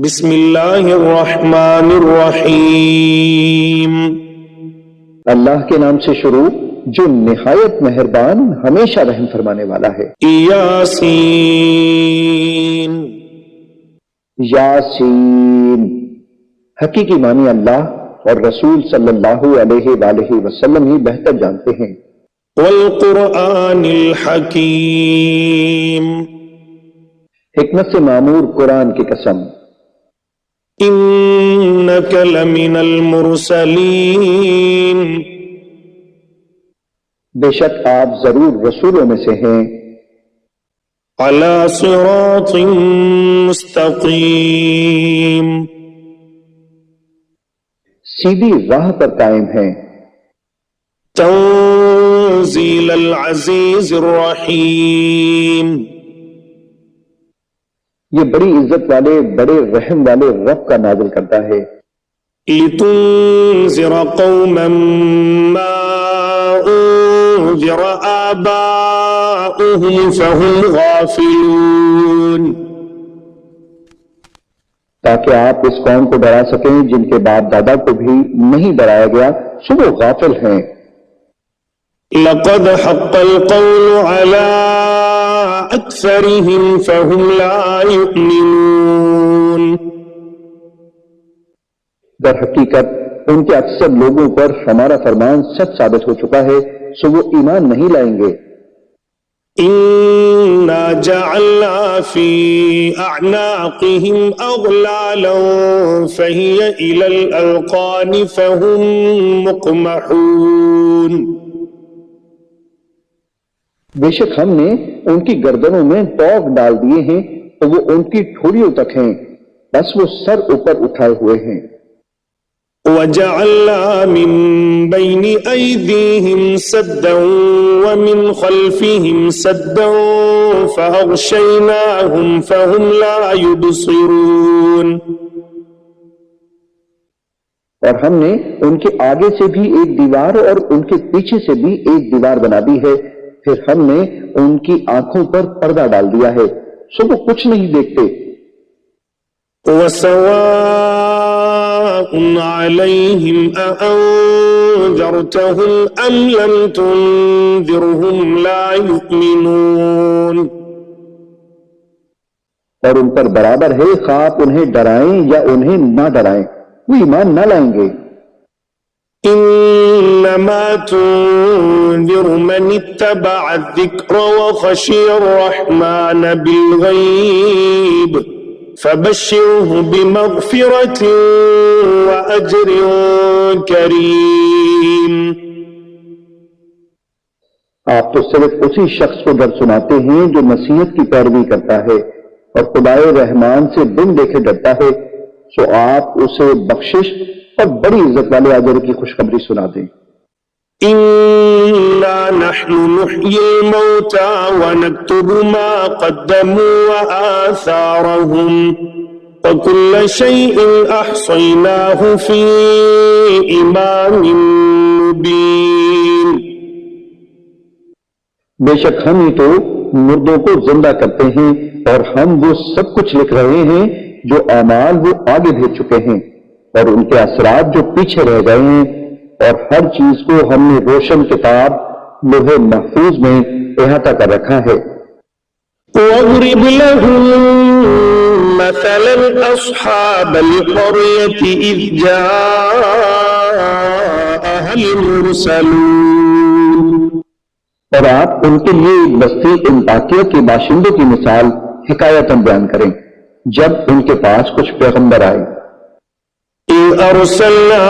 بسم اللہ الرحمن الرحیم۔ اللہ کے نام سے شروع جو نہایت مہربان ہمیشہ رحم فرمانے والا ہے۔ یاسین۔ یاسین، حقیقی معنی اللہ اور رسول صلی اللہ علیہ وآلہ وسلم ہی بہتر جانتے ہیں۔ والقرآن الحکیم۔ حکمت سے معمور قرآن کی قسم۔ انک لمن المرسلین۔ بے شک آپ ضرور رسولوں میں سے ہیں۔ علی صراط مستقیم۔ سیدھی راہ پر قائم ہیں۔ تنزیل العزیز الرحیم۔ یہ بڑی عزت والے بڑے رحم والے رب کا نازل کرتا ہے۔ لتنذر قوما ما انذر آباؤهم فهم غافلون۔ تاکہ آپ اس قوم کو ڈرا سکیں جن کے باپ دادا کو بھی نہیں ڈرایا گیا سو وہ غافل ہیں۔ لقد حق القول على اکثرهم فهم لا يؤمنون۔ در حقیقت ان کے اکثر لوگوں پر ہمارا فرمان سچ ثابت ہو چکا ہے سو وہ ایمان نہیں لائیں گے۔ انا جعلنا في اعناقهم اغلالا فهي الى الاذقان فهم مقمحون۔ بے شک ہم نے ان کی گردنوں میں توق ڈال دیے ہیں تو وہ ان کی ٹھوڑیوں تک ہیں بس وہ سر اوپر اٹھائے ہوئے ہیں۔ وجعلنا من بين أيديهم سدا ومن خلفهم سدا فأغشيناهم فهم لا يبصرون۔ اور ہم نے ان کے آگے سے بھی ایک دیوار اور ان کے پیچھے سے بھی ایک دیوار بنا دی ہے، پھر ہم نے ان کی آنکھوں پر پردہ ڈال دیا ہے سو وہ کچھ نہیں دیکھتے۔ وسواء عليهم أأنذرتهم أم لم تنذرهم لا يؤمنون۔ اور ان پر برابر ہے خواہ آپ انہیں ڈرائیں یا انہیں نہ ڈرائیں وہ ایمان نہ لائیں گے۔ انما تنذر من اتبع الذکر وخشی الرحمن بالغیب فبشره بمغفرة وأجر کریم۔ آپ تو صرف اسی شخص کو ڈر سناتے ہیں جو نصیحت کی پیروی کرتا ہے اور خدائے رحمان سے بن دیکھے ڈرتا ہے سو آپ اسے بخشش اور بڑی عزت والے اجر کی خوشخبری سنا دیں۔ انا نحن نحيي الموتى ونكتب ما قدموا وآثارهم وكل شيء احصيناه في امام مبين۔ بے شک ہم ہی تو مردوں کو زندہ کرتے ہیں اور ہم وہ سب کچھ لکھ رہے ہیں جو اعمال وہ آگے بھیج چکے ہیں اور ان کے اثرات جو پیچھے رہ گئے ہیں، اور ہر چیز کو ہم نے روشن کتاب لوح محفوظ میں احاطہ کر رکھا ہے۔ وَاضْرِبْ لَهُم مَّثَلًا أَصْحَابَ الْقَرْيَةِ إِذْ جَاءَهَا الْمُرْسَلُونَ۔ اور آپ ان کے لیے ایک بستی انطاکیہ کے باشندوں کی مثال حکایتاً بیان کریں جب ان کے پاس کچھ پیغمبر آئے۔ إِذْ أَرْسَلْنَا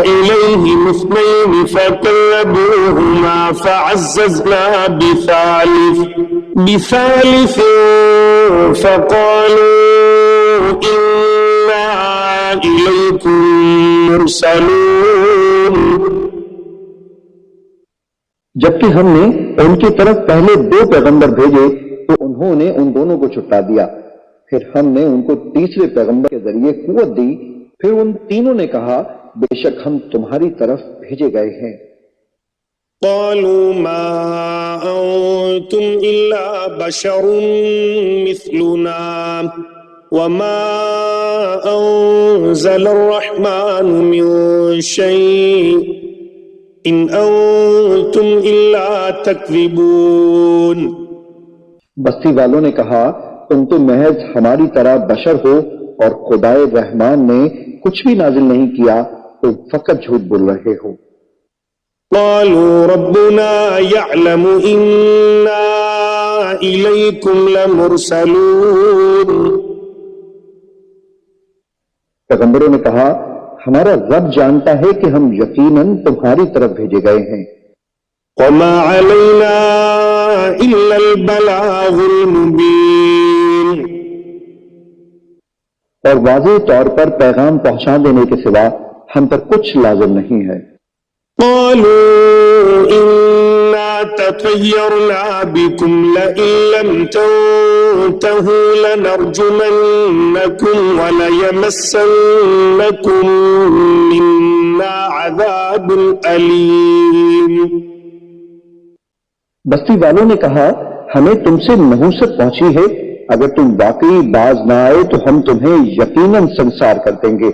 إِلَيْهِمُ اثْنَيْنِ فَكَذَّبُوهُمَا فَعَزَّزْنَا بِثَالِثٍ فَقَالُوا إِنَّا إِلَيْكُمْ مُرْسَلُونَ۔ جبکہ ہم نے ان کی طرف پہلے 2 پیغمبر بھیجے تو انہوں نے ان دونوں کو چھٹا دیا، پھر ہم نے ان کو تیسرے پیغمبر کے ذریعے قوت دی، پھر ان تینوں نے کہا بے شک ہم تمہاری طرف بھیجے گئے ہیں۔ قالوا ما أنتم إلا بشر مثلنا وما أنزل الرحمن من شيء إن أنتم إلا تكذبون. بستی والوں نے کہا تم تو محض ہماری طرح بشر ہو اور خدائے رحمان نے کچھ بھی نازل نہیں کیا، تو فقط جھوٹ بول رہے ہو. قالوا ربنا يعلم إنا إليكم لمرسلون. پیغمبروں نے کہا ہمارا رب جانتا ہے کہ ہم یقیناً تمہاری طرف بھیجے گئے ہیں. وما علينا إلا البلاغ المبين. اور واضح طور پر پیغام پہنچا دینے کے سوا ہم پر کچھ لازم نہیں ہے. قالوا إنا تطيرنا بكم لئن لم تنتهوا لنرجمنكم وليمسنكم منا عذاب أليم. بستی والوں نے کہا ہمیں تم سے نحوست پہنچی ہے، اگر تم واقعی باز نہ آئے تو ہم تمہیں یقیناً سنسار کر دیں گے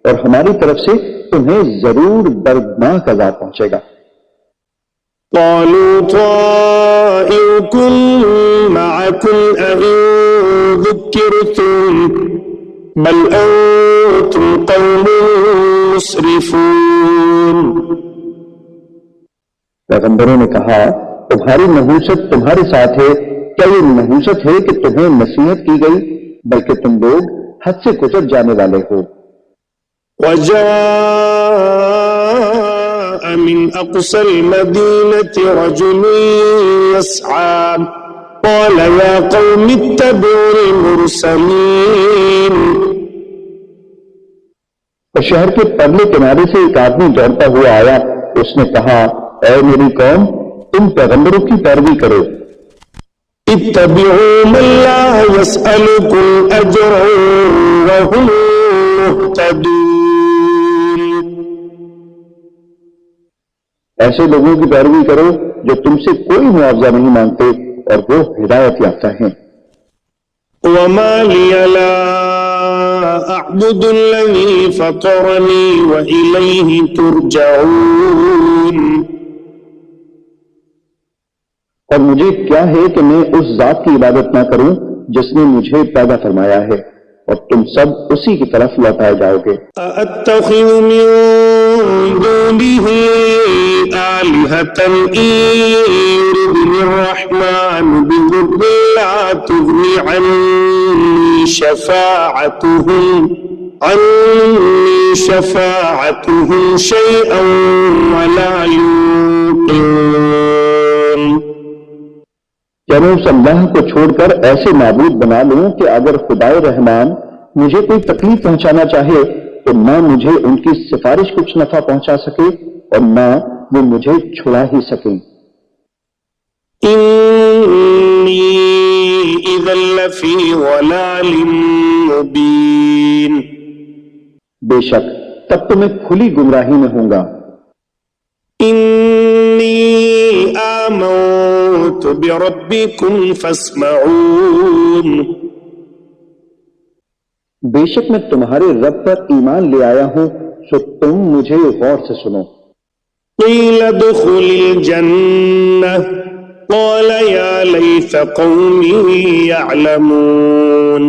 اور ہماری طرف سے تمہیں ضرور دردناک عذاب پہنچے گا. قالوا طائركم معكم أئن ذكرتم بل أنتم قوم مسرفون. پیغمبروں نے کہا تمہاری نحوست تمہارے ساتھ ہے، کیا یہ نحوست ہے کہ تمہیں نصیحت کی گئی، بلکہ تم لوگ حد سے گزر جانے والے ہو. وجاء من أقصى المدينة رجل يسعى قال يا قوم اتبعوا المرسلين. اور شہر کے پرلے کنارے سے ایک آدمی دوڑتا ہوا آیا، اس نے کہا اے میری قوم تم پیغمبروں کی پیروی کرو. اتبعوا من لا يسألكم أجرا وهم مهتدون. ایسے لوگوں کی پیروی کرو جو تم سے کوئی معاوضہ نہیں مانگتے اور وہ ہدایت یافتہ ہیں. وما لي لا أعبد الذي فطرني وإليه ترجعون. اور مجھے کیا ہے کہ میں اس ذات کی عبادت نہ کروں جس نے مجھے پیدا فرمایا ہے، اور تم سب اسی کی طرف لوٹائے جاؤ گے. أأتخذ من دونه آلهة إن يردني الرحمن بضر لا تغني عني شفاعتهم شيئا ولا ينقذون. کیا میں اس اللہ کو چھوڑ کر ایسے معبود بنا لوں کہ اگر خدائے رحمان مجھے کوئی تکلیف پہنچانا چاہے تو نہ مجھے ان کی سفارش کچھ نفع پہنچا سکے اور نہ وہ مجھے چھڑا ہی سکیں. إني إذا لفي ضلال مبين. بے شک تب تو میں کھلی گمراہی میں ہوں گا. إني آمنت بربكم فاسمعون. بے شک میں تمہارے رب پر ایمان لے آیا ہوں، سو تم مجھے غور سے سنو. قيل ادخل الجنة قال يا ليت قومي يعلمون.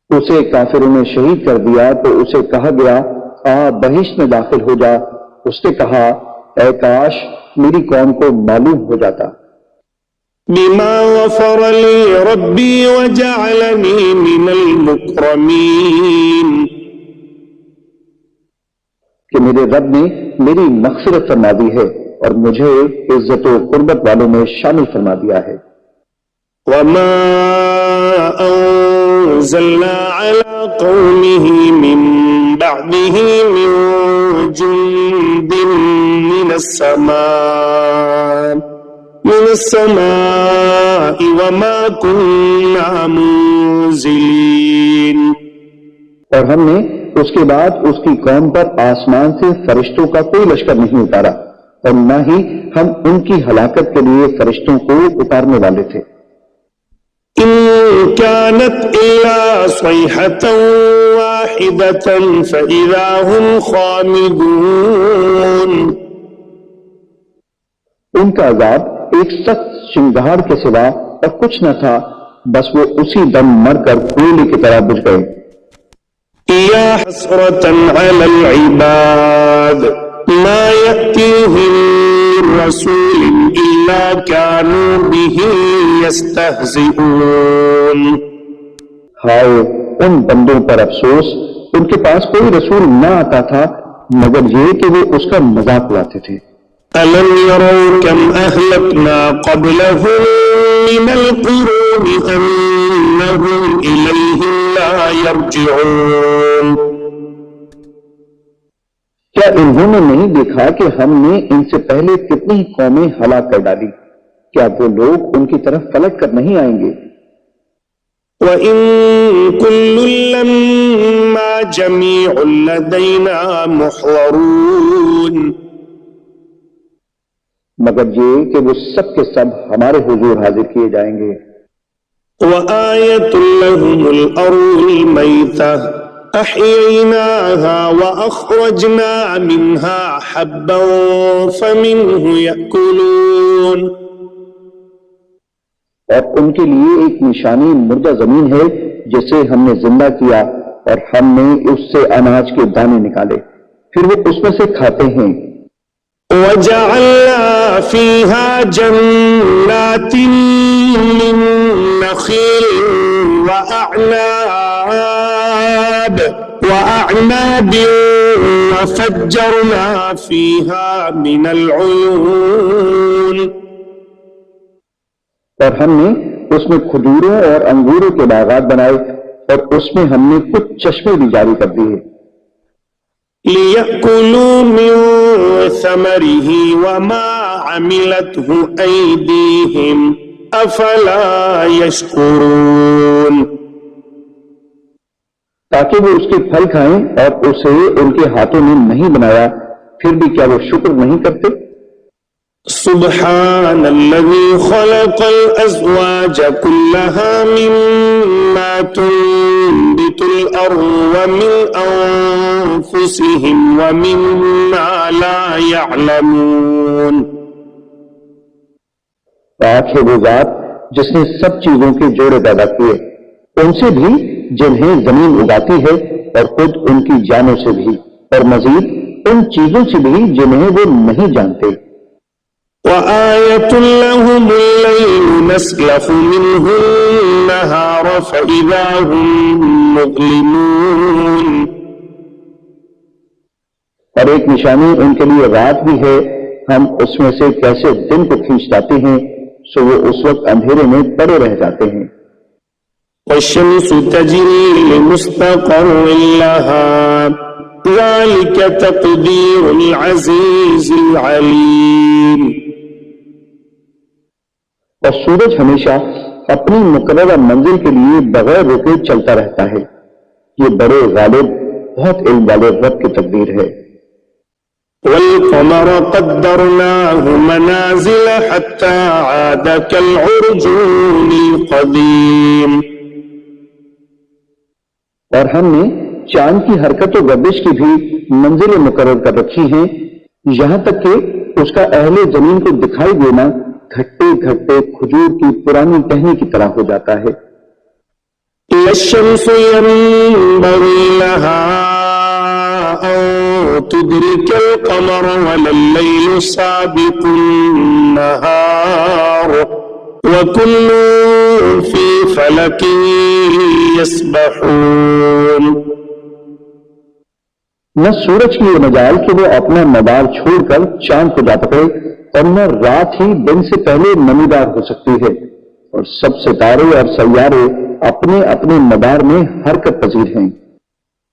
اسے کافروں نے شہید کر دیا تو اسے کہا گیا آ بہشت میں داخل ہو جا. اس نے کہا اے کاش میری قوم کو معلوم ہو جاتا. بما غفر لي ربي وجعلني من المكرمين. کہ میرے رب نے میری مغفرت فرما دی ہے اور مجھے عزت و قربت والوں میں شامل فرما دیا ہے. وما أنزلنا على قومه من بعده من جند من السماء وما كنا منزلين. اور ہم نے اس کے بعد اس کی قوم پر آسمان سے فرشتوں کا کوئی لشکر نہیں اتارا اور نہ ہی ہم ان کی ہلاکت کے لیے فرشتوں کو اتارنے والے تھے. إن كانت إلا صيحة واحدة فإذا هم خامدون. ان کا عذاب ایک سخت شنگھاڑ کے سوا اور کچھ نہ تھا، بس وہ اسی دم مر کر کوئلے کی طرح بجھ گئے. يا حسرة على العباد ما يأتيهم من رسول إلا كانوا به يستهزئون. ہائے ان بندوں پر افسوس، ان کے پاس کوئی رسول نہ آتا تھا مگر یہ کہ وہ اس کا مذاق اڑاتے تھے. ألم يروا كم أهلكنا قبلهم من القرون أنهم إليهم لا يرجعون. کیا انہوں نے نہیں دیکھا کہ ہم نے ان سے پہلے کتنی قومیں ہلاک کر ڈالی؟ کیا وہ لوگ ان کی طرف پلٹ کر نہیں آئیں گے؟ وَإِن كُلٌّ لَّمَّا جَمِيعٌ لَّدَيْنَا مُحْضَرُونَ. مگر یہ کہ وہ سب کے سب ہمارے حضور حاضر کیے جائیں گے. وَآيَةٌ لَّهُمُ الْأَرْضُ الْمَيْتَةُ أَحْيَيْنَاهَا وَأَخْرَجْنَا مِنْهَا حَبًّا فَمِنْهُ يَأْكُلُونَ. اور ان کے لیے ایک نشانی مردہ زمین ہے جسے ہم نے زندہ کیا اور ہم نے اس سے اناج کے دانے نکالے، پھر وہ اس میں سے کھاتے ہیں. وَجَعَلْنَا فِيهَا جَنَّاتٍ مِّن نَّخِيلٍ وَأَعْنَابٍ وَفَجَّرْنَا فِيهَا مِنَ الْعُيُونِ. اور ہم نے اس میں کھجوروں اور انگوروں کے باغات بنائے اور اس میں ہم نے کچھ چشمے بھی جاری کر دیے. لِيَأْكُلُوا مِن ثَمَرِهِ وَمَا عَمِلَتْهُ أَيْدِيهِمْ أَفَلَا يَشْكُرُونَ. تاکہ وہ اس کے پھل کھائیں اور اسے ان کے ہاتھوں نے نہیں بنایا، پھر بھی کیا وہ شکر نہیں کرتے؟ سبحان الذي خلق الأزواج كلها مما تنبت الأرض ومن أنفسهم ومما لا يعلمون. پاک ہے وہ ذات جس نے سب چیزوں کے جوڑے پیدا کیے، ان سے بھی جنہیں زمین اگاتی ہے اور خود ان کی جانوں سے بھی، اور مزید ان چیزوں سے بھی جنہیں وہ نہیں جانتے. وآية لهم الليل نسلخ منه النهار فإذا هم مظلمون. اور ایک نشانی ان کے لیے رات بھی ہے، ہم اس میں سے کیسے دن کو کھینچ لاتے ہیں سو وہ اس وقت اندھیرے میں پڑے رہ جاتے ہیں. والشمس تجري لمستقر لها ذلك تقدير العزيز العليم. اور سورج ہمیشہ اپنی مقررہ منزل کے لیے بغیر رکے چلتا رہتا ہے، یہ بڑے غالب بہت علم والے رب کی تقدیر ہے. والقمر قدرناه منازل حتى عاد كالعرجون القديم. اور ہم نے چاند کی حرکت و گردش کی بھی منزلیں مقرر کر رکھی ہیں، یہاں تک کہ اس کا اہل زمین کو دکھائی دینا گھٹتے گھٹتے کھجور کی پرانی ٹہنی کی طرح ہو جاتا ہے. الشمس ينبغي لها أن تدرك القمر ولا الليل سابق النهار وكل في فلك يسبحون. نہ سورج کی یہ مجال کہ وہ اپنا مدار چھوڑ کر چاند کو جا پکڑے، اور نہ رات ہی دن سے پہلے نمیدار ہو سکتی ہے، اور سب ستارے اور سیارے اپنے اپنے مدار میں حرکت پذیر ہیں.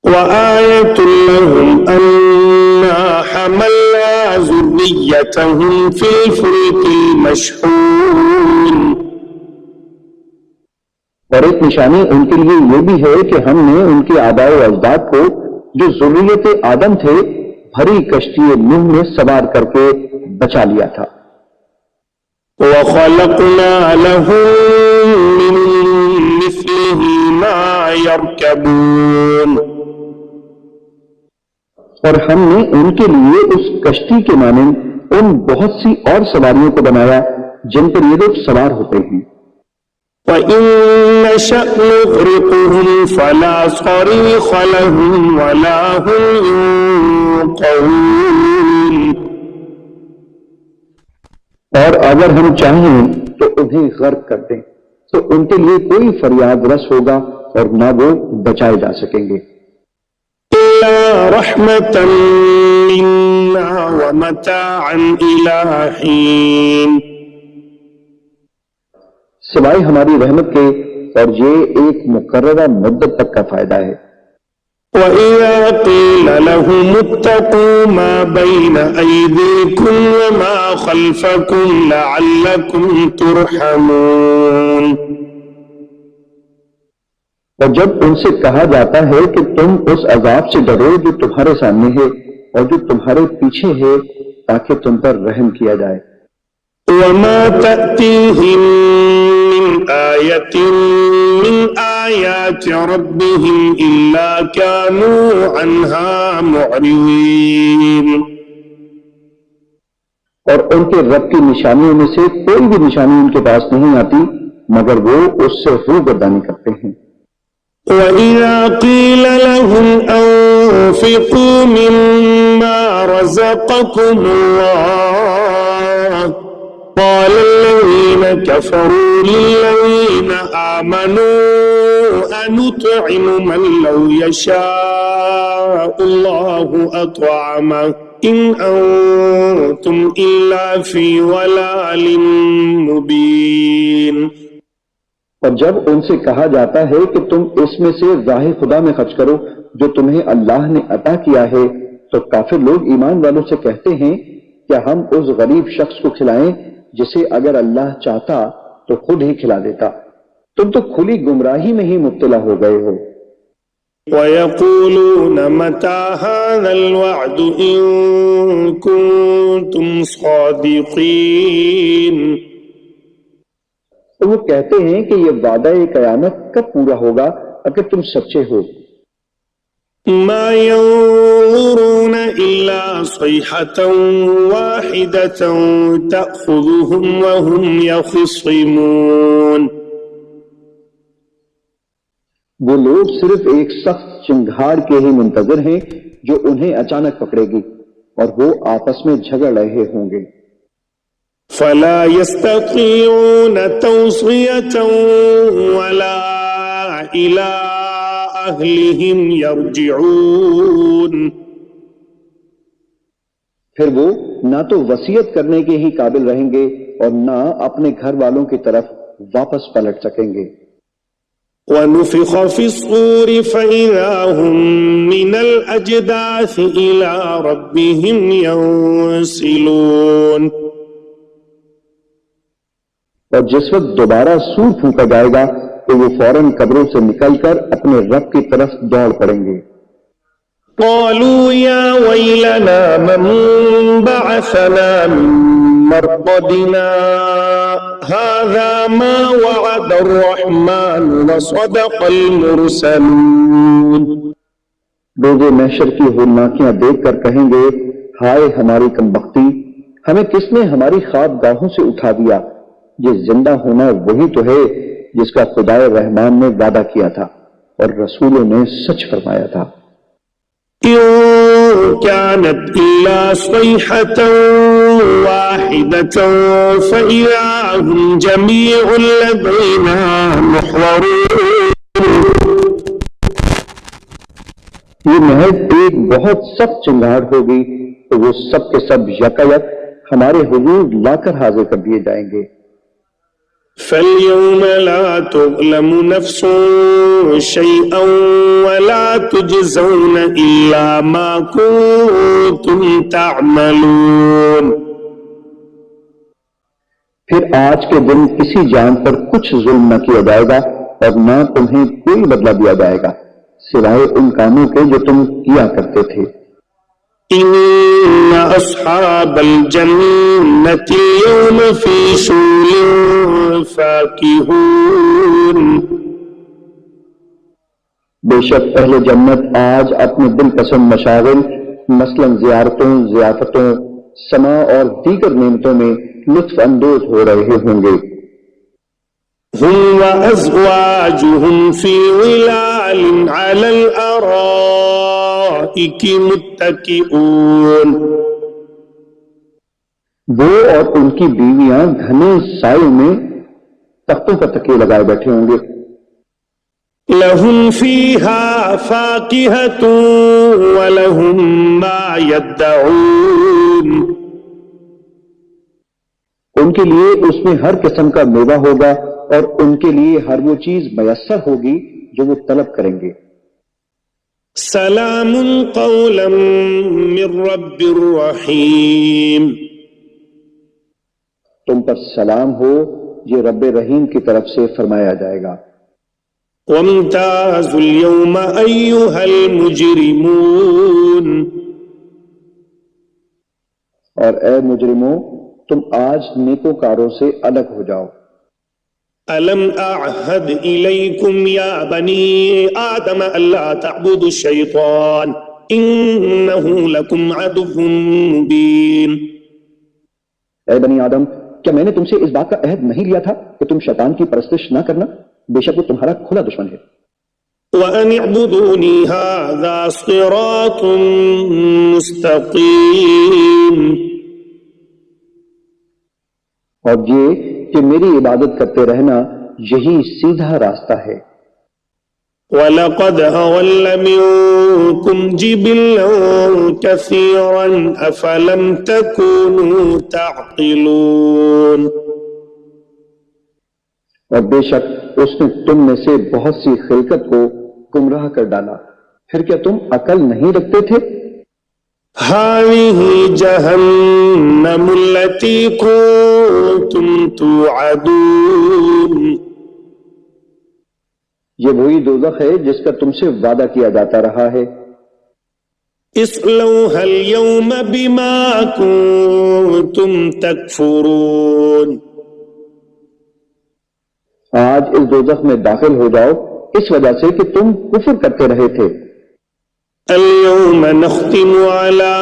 وآية لهم أنا حملنا ذريتهم في الفلك المشحون. اور ایک نشانی ان کے لیے یہ بھی ہے کہ ہم نے ان کے آباء و اجداد کو جو ذریت آدم تھے بھری کشتی نوح میں سوار کر کے بچا لیا تھا. وَخَلَقْنَا لَهُم مِّن مثله ما يركبون. اور ہم نے ان کے لیے اس کشتی کے مانند ان بہت سی اور سواریوں کو بنایا جن پر یہ لوگ سوار ہوتے ہیں. وَإِن نَّشَأْ نُغْرِقْهُمْ فَلَا صَرِيخَ لَهُمْ وَلَا هُمْ يُنقَذُونَ. اور اگر ہم چاہیں تو انہیں غرق کر دیں تو ان کے لیے کوئی فریاد رس ہوگا اور نہ وہ بچائے جا سکیں گے. إِلَّا رَحْمَةً مِّنَّا وَمَتَاعًا إِلَىٰ حِينٍ. سوائے ہماری رحمت کے، اور یہ ایک مقررہ مدت تک کا فائدہ ہے. وَإِذَا قِيلَ لَهُمُ اتَّقُوا مَا بَيْنَ أَيْدِيكُمْ وَمَا خَلْفَكُمْ لَعَلَّكُمْ تُرْحَمُونَ. اور جب ان سے کہا جاتا ہے کہ تم اس عذاب سے ڈرو جو تمہارے سامنے ہے اور جو تمہارے پیچھے ہے تاکہ تم پر رحم کیا جائے. وَمَا تَأْتِيهِم مِّنْ آيَةٍ مِّنْ آيَاتِ رَبِّهِمْ إِلَّا كَانُوا عَنْهَا مُعْرِضِينَ. اور ان کے رب کی نشانیوں میں سے کوئی بھی نشانی ان کے پاس نہیں آتی مگر وہ اس سے روگردانی کرتے ہیں. وَإِذَا قِيلَ لَهُمْ أَنفِقُوا مِمَّا رَزَقَكُمُ اللَّهُ قَالَ الَّذِينَ كَفَرُوا لِلَّذِينَ آمَنُوا أَنُطْعِمُ مَن لَّوْ يَشَاءُ اللَّهُ أَطْعَمَهُ إِنْ أَنتُمْ إِلَّا فِي ضَلَالٍ مُّبِينٍ. اور جب ان سے کہا جاتا ہے کہ تم اس میں سے راہ خدا میں خرچ کرو جو تمہیں اللہ نے عطا کیا ہے تو کافر لوگ ایمان والوں سے کہتے ہیں کیا ہم اس غریب شخص کو کھلائیں جسے اگر اللہ چاہتا تو خود ہی کھلا دیتا. تم تو کھلی گمراہی میں ہی مبتلا ہو گئے ہو. وَيَقُولُونَ مَتَىٰ هَٰذَا الْوَعْدُ إِن كُنتُمْ صَادِقِينَ. تو وہ کہتے ہیں کہ یہ وعدہ قیامت کب پورا ہوگا اگر تم سچے ہو. مَا يَنظُرُونَ إِلَّا صَيْحَةً وَاحِدَةً تَأْخُذُهُمْ وَهُمْ يَخِصِّمُونَ. وہ لوگ صرف ایک سخت چنگھاڑ کے ہی منتظر ہیں جو انہیں اچانک پکڑے گی اور وہ آپس میں جھگڑ رہے ہوں گے. فَلَا يَسْتَطِيعُونَ تَوْصِيَةً وَلَا إِلَىٰ أَهْلِهِمْ يَرْجِعُونَ. پھر وہ نہ تو وصیت کرنے کے ہی قابل رہیں گے اور نہ اپنے گھر والوں کی طرف واپس پلٹ سکیں گے. وَنُفِخَ فِي الصُّورِ فَإِذَا هُم مِّنَ الْأَجْدَاثِ إِلَىٰ رَبِّهِمْ يَنسِلُونَ. اور جس وقت دوبارہ سور پھونکا جائے گا تو وہ فوراً قبروں سے نکل کر اپنے رب کی طرف دوڑ پڑیں گے. قالوا يا ويلنا من بعثنا من مرقدنا هذا ما وعد الرحمن وصدق المرسلون. روز محشر کی ہولناکیاں دیکھ کر کہیں گے ہائے ہماری کمبختی، ہمیں کس نے ہماری خواب گاہوں سے اٹھا دیا. یہ زندہ ہونا وہی تو ہے جس کا خدائے رحمان نے وعدہ کیا تھا اور رسولوں نے سچ فرمایا تھا. إن كانت إلا صيحة واحدة فإذا هم جميع لدينا محضرون. یہ محض ایک بہت سخت چنگھاڑ ہوگی تو وہ سب کے سب یکایک ہمارے حضور لا کر حاضر کر دیے جائیں گے. فَالْيَوْمَ لَا تُظْلَمُ نَفْسٌ شَيْئًا وَلَا تُجْزَوْنَ إِلَّا مَا كُنتُمْ تَعْمَلُونَ. پھر آج کے دن کسی جان پر کچھ ظلم نہ کیا جائے گا اور نہ تمہیں کوئی بدلہ دیا جائے گا سوائے ان کاموں کے جو تم کیا کرتے تھے. إِنَّ أَصْحَابَ الْجَنَّةِ الْيَوْمَ فِي شُغُلٍ فَاكِهُونَ. بے شک اہل جنت آج اپنے دل پسند مشاغل مثلاً زیارتوں، ضیافتوں، سما اور دیگر نعمتوں میں لطف اندوز ہو رہے ہوں گے۔ هم وأزواجهم في ظلال على الأرائك متكئون، وہ اور ان کی بیویاں گھنے سائے میں تختوں پر تکیے لگائے بیٹھے ہوں گے۔ لهم فيها فاكهة ولهم ما يدعون، ان کے لیے اس میں ہر قسم کا میوہ ہوگا اور ان کے لیے ہر وہ چیز میسر ہوگی جو وہ طلب کریں گے۔ سلام قولا من رب رحیم، تم پر سلام ہو، یہ رب رحیم کی طرف سے فرمایا جائے گا۔ وامتازوا اليوم أيها المجرمون، اور اے مجرموں تم آج نیکوکاروں سے الگ ہو جاؤ۔ ألم أعهد إليكم يا بني آدم ألا تعبدوا الشيطان إنه لكم عدو مبين، اے بنی آدم کیا میں نے تم سے اس بات کا عہد نہیں لیا تھا کہ تم شیطان کی پرستش نہ کرنا؟ بے شک وہ تمہارا کھلا دشمن ہے۔ وأن اعبدوني هذا صراط مستقيم، اور یہ کہ میری عبادت کرتے رہنا یہی سیدھا راستہ ہے۔ وَلَقَدْ أَضَلَّ مِنكُمْ جِبِلًّا كَثِيرًا أَفَلَمْ تَكُونُوا تَعْقِلُونَ، اور بے شک اس نے تم میں سے بہت سی خلقت کو گمراہ کر ڈالا، پھر کیا تم عقل نہیں رکھتے تھے؟ هَذِهِ جَهَنَّمُ الَّتِي كُنتُمْ تُوعَدُونَ، یہ وہی دوزخ ہے جس کا تم سے وعدہ کیا جاتا رہا ہے۔ اصلوها اليوم بما كنتم تكفرون، آج اس دوزخ میں داخل ہو جاؤ اس وجہ سے کہ تم کفر کرتے رہے تھے۔ اليوم نختم على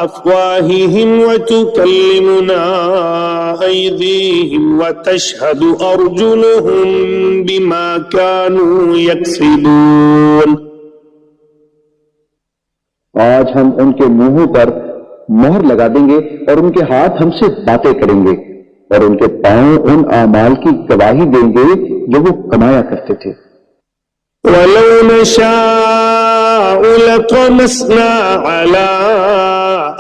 أفواههم وتكلمنا أيديهم وتشهد أرجلهم بما كانوا يكسبون، آج ہم ان کے منہوں پر مہر لگا دیں گے اور ان کے ہاتھ ہم سے باتیں کریں گے اور ان کے پاؤں ان اعمال کی گواہی دیں گے جو وہ کمایا کرتے تھے۔ وَلَوْ نَشَاءُ لَطَمَسْنَا عَلَىٰ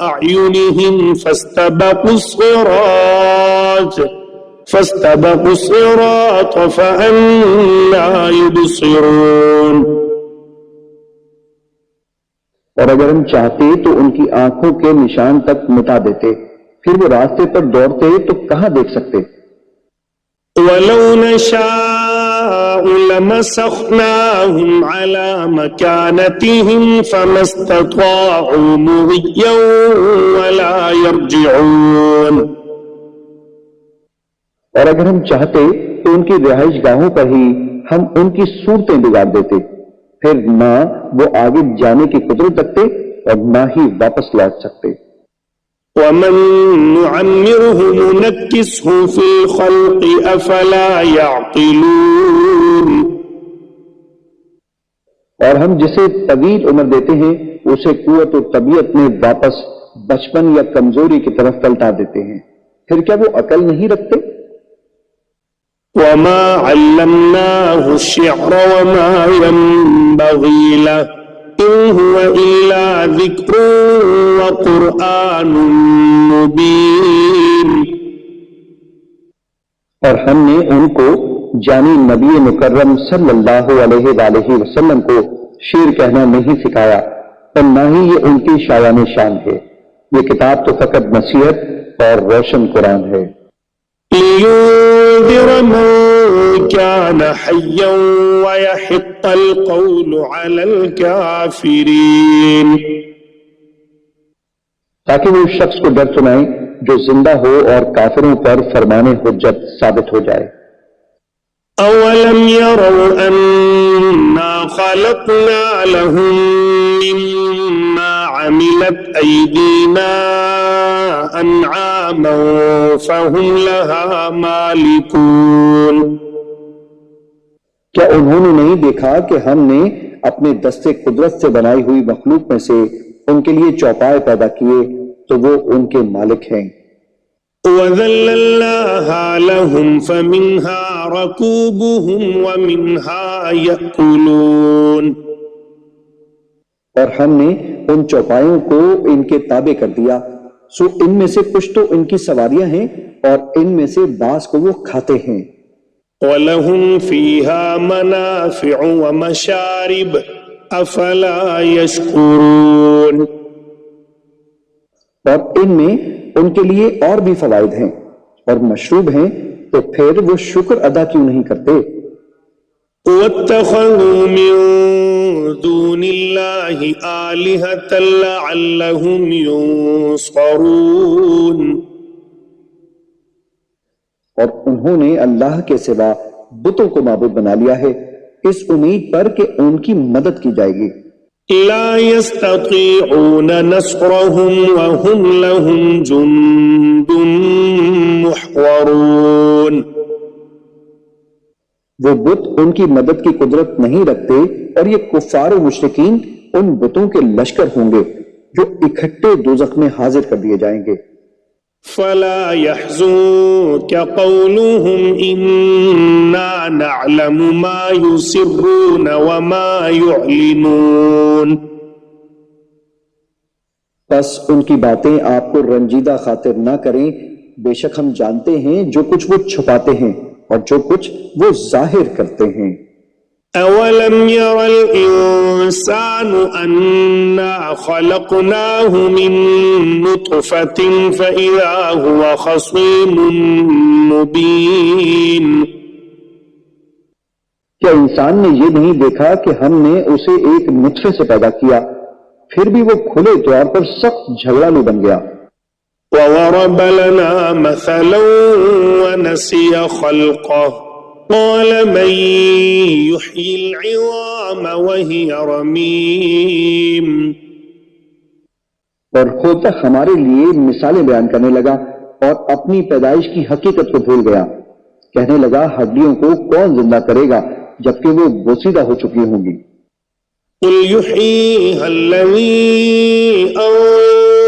أَعْيُنِهِمْ فَاسْتَبَقُوا الصِّرَاطَ فَأَنَّىٰ يُبْصِرُونَ، اور اگر ہم چاہتے تو ان کی آنکھوں کے نشان تک مٹا دیتے، پھر وہ راستے پر دوڑتے تو کہاں دیکھ سکتے۔ وَلَوْ نَشَاءُ لَمَسَخْنَاهُمْ عَلَىٰ مَكَانَتِهِمْ فَمَا اسْتَطَاعُوا مُضِيًّا وَلَا يَرْجِعُونَ، اور اگر ہم چاہتے تو ان کی رہائش گاہوں پر ہی ہم ان کی صورتیں بگاڑ دیتے، پھر نہ وہ آگے جانے کی قدرت رکھتے اور نہ ہی واپس لوٹ سکتے۔ وَمَن نُّعَمِّرْهُ نُنَكِّسْهُ فِي الْخَلْقِ أَفَلَا يَعْقِلُونَ، اور ہم جسے طویل عمر دیتے ہیں اسے قوت و طبیعت میں واپس بچپن یا کمزوری کی طرف پلٹا دیتے ہیں، پھر کیا وہ عقل نہیں رکھتے؟ وَمَا عَلَّمْنَاهُ الشِّعْرَ وَمَا يَنبَغِي لَهُ إِنْ هُوَ إِلَّا ذِكْرٌ وَقُرْآنٌ مُبِينٌ، اور ہم نے ان کو جانی نبی مکرم صلی اللہ علیہ وآلہ وسلم کو شعر کہنا نہیں سکھایا اور نہ ہی یہ ان کی شایان شان ہے، یہ کتاب تو فقط نصیحت اور روشن قرآن ہے۔ لِيُنذِرَ مَن كَانَ حَيًّا وَيَحِقَّ الْقَوْلُ عَلَى الْكَافِرِينَ، تاکہ وہ اس شخص کو ڈر سنائیں جو زندہ ہو اور کافروں پر فرمان حجت ثابت ہو جائے۔ أَوَلَمْ يَرَوْا أَنَّا خلقنا لهم مما عملت أيدينا أنعاما فهم لها مالكون. کیا انہوں نے نہیں دیکھا کہ ہم نے اپنے دستے قدرت سے بنائی ہوئی مخلوق میں سے ان کے لیے چوپائے پیدا کیے تو وہ ان کے مالک ہیں. وَذَلَّلْنَاهَا لَهُمْ فَمِنْهَا رَكُوبُهُمْ وَمِنْهَا يَأْكُلُونَ. اور ہم نے ان چوپایوں کو ان کے تابع کر دیا، سو ان میں سے کچھ تو ان کی سواریاں ہیں اور ان میں سے بعض کو وہ کھاتے ہیں. وَلَهُمْ فِيهَا مَنَافِعُ وَمَشَارِبُ أَفَلَا يَشْكُرُونَ. اور ان میں ان کے لیے اور بھی فوائد ہیں اور مشروب ہیں، تو پھر وہ شکر ادا کیوں نہیں کرتے؟ وَاتَّخَذُوا مِن دُونِ اللَّهِ آلِهَةً لَعَلَّهُمْ يُنصَرُونَ. اور انہوں نے اللہ کے سوا بتوں کو معبود بنا لیا ہے اس امید پر کہ ان کی مدد کی جائے گی. لا يستطيعون نصرهم وهم لهم جند محضرون. وہ بت ان کی مدد کی قدرت نہیں رکھتے اور یہ کفار و مشرکین ان بتوں کے لشکر ہوں گے جو اکٹھے دوزخ میں حاضر کر دیے جائیں گے. فلا يحزنك قولهم إنا نعلم ما يسرون وما يعلنون. بس ان کی باتیں آپ کو رنجیدہ خاطر نہ کریں، بے شک ہم جانتے ہیں جو کچھ وہ چھپاتے ہیں اور جو کچھ وہ ظاہر کرتے ہیں. أولم ير الإنسان أنا خلقناه من نطفة فإذا هو خصيم مبين. کیا انسان نے یہ نہیں دیکھا کہ ہم نے اسے ایک نطفے سے پیدا کیا، پھر بھی وہ کھلے طور پر سخت جھگڑالو بن گیا. وضرب لنا مثلا ونسي خلقه قال من يحيي العظام وهي رميم. اور خود تک ہمارے لیے مثالیں بیان کرنے لگا اور اپنی پیدائش کی حقیقت کو بھول گیا. کہنے لگا ہڈیوں کو کون زندہ کرے گا جبکہ وہ بوسیدہ ہو چکی ہوں گی. قل يحييها الذي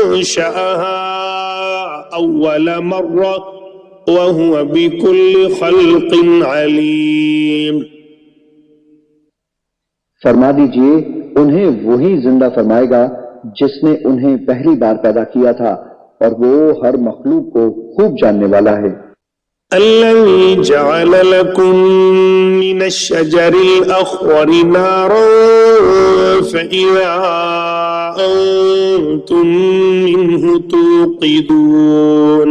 أنشأها أول مرة وهو بكل خلق عليم. فرما دیجئے انہیں وہی زندہ فرمائے گا جس نے انہیں پہلی بار پیدا کیا تھا اور وہ ہر مخلوق کو خوب جاننے والا ہے. الذي جعل لكم من الشجر الأخضر نارا فإذا أنتم منه توقدون.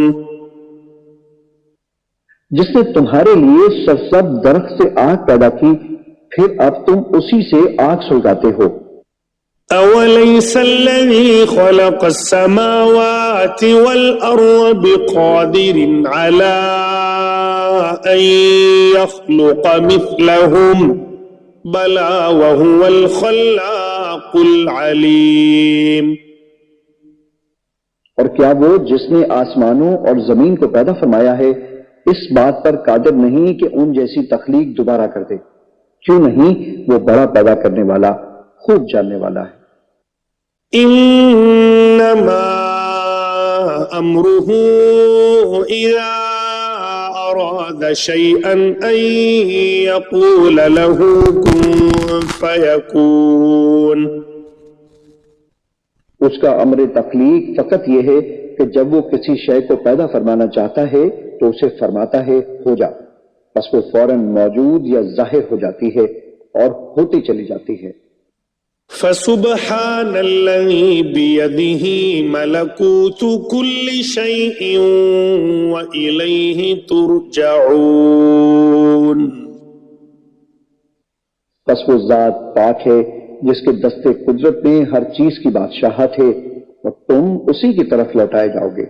جس نے تمہارے لیے سرسبز درخت سے آگ پیدا کی پھر اب تم اسی سے آگ سلگاتے ہو. أوليس الذي خلق السماوات والأرض بقادر على أن يخلق مثلهم بلى وهو الخلاق العليم. اور کیا وہ جس نے آسمانوں اور زمین کو پیدا فرمایا ہے اس بات پر قادر نہیں کہ ان جیسی تخلیق دوبارہ کر دے؟ کیوں نہیں، وہ بڑا پیدا کرنے والا خوب جاننے والا ہے. انما امره اذا اراد شيئا ان يقول له كن فيكون. اس کا امر تخلیق فقط یہ ہے کہ جب وہ کسی شے کو پیدا فرمانا چاہتا ہے تو اسے فرماتا ہے ہو جا، بس وہ فوراً موجود یا ظاہر ہو جاتی ہے اور ہوتی چلی جاتی ہے. فسبحان الذي بيده ملكوت كل شيء وإليه ترجعون. بس وہ ذات پاک ہے جس کے دستے قدرت میں ہر چیز کی بادشاہت ہے اور تم اسی کی طرف لوٹائے جاؤ گے.